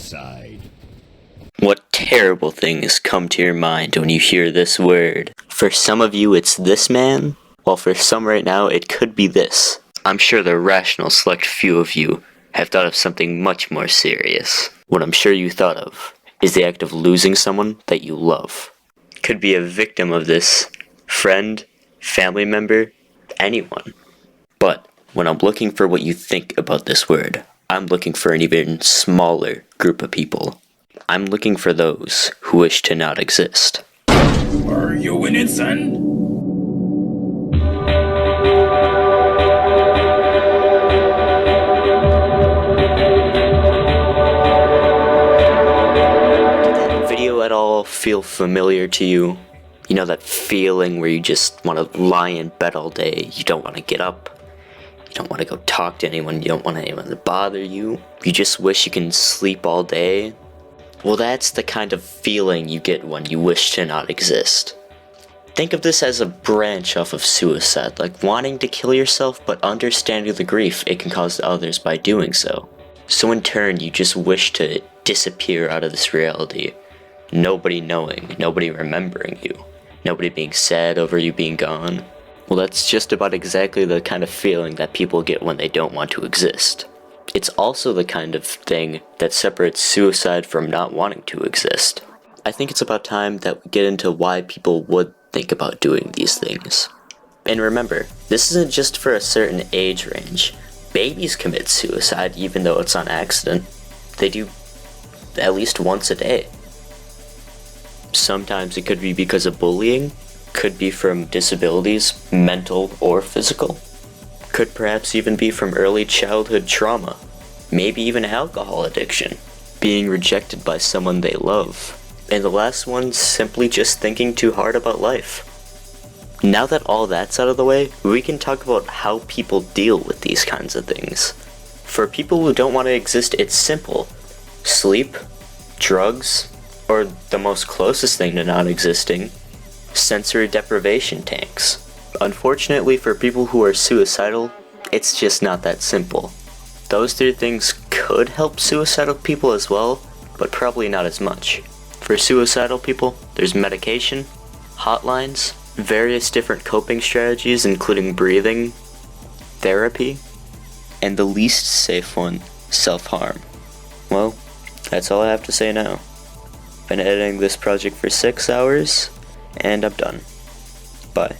suicide. What terrible things come to your mind when you hear this word? For some of you, it's this man, while for some right now, it could be this. I'm sure the rational select few of you have thought of something much more serious. What I'm sure you thought of is the act of losing someone that you love. Could be a victim of this, friend, family member, anyone. But when I'm looking for what you think about this word, I'm looking for an even smaller group of people. I'm looking for those who wish to not exist. Are you winning, son? Video at all feel familiar to you? You know that feeling where you just want to lie in bed all day, you don't want to get up, you don't want to go talk to anyone, you don't want anyone to bother you, you just wish you can sleep all day? Well, that's the kind of feeling you get when you wish to not exist. Think of this as a branch off of suicide, like wanting to kill yourself but understanding the grief it can cause to others by doing so. So in turn, you just wish to disappear out of this reality. Nobody knowing, nobody remembering you, nobody being sad over you being gone. Well, that's just about exactly the kind of feeling that people get when they don't want to exist. It's also the kind of thing that separates suicide from not wanting to exist. I think it's about time that we get into why people would think about doing these things. And remember, this isn't just for a certain age range. Babies commit suicide even though it's on accident. They do at least once a day. Sometimes it could be because of bullying, could be from disabilities, mental or physical. Could perhaps even be from early childhood trauma, maybe even alcohol addiction, being rejected by someone they love, and the last one simply just thinking too hard about life. Now that all that's out of the way, we can talk about how people deal with these kinds of things. For people who don't want to exist, it's simple. Sleep, drugs, or the most closest thing to not existing, sensory deprivation tanks. Unfortunately for people who are suicidal, it's just not that simple. Those three things could help suicidal people as well, but probably not as much. For suicidal people, there's medication, hotlines, various different coping strategies including breathing, therapy, and the least safe one, self-harm. Well, that's all I have to say now. Been editing this project for 6 hours, and I'm done. Bye.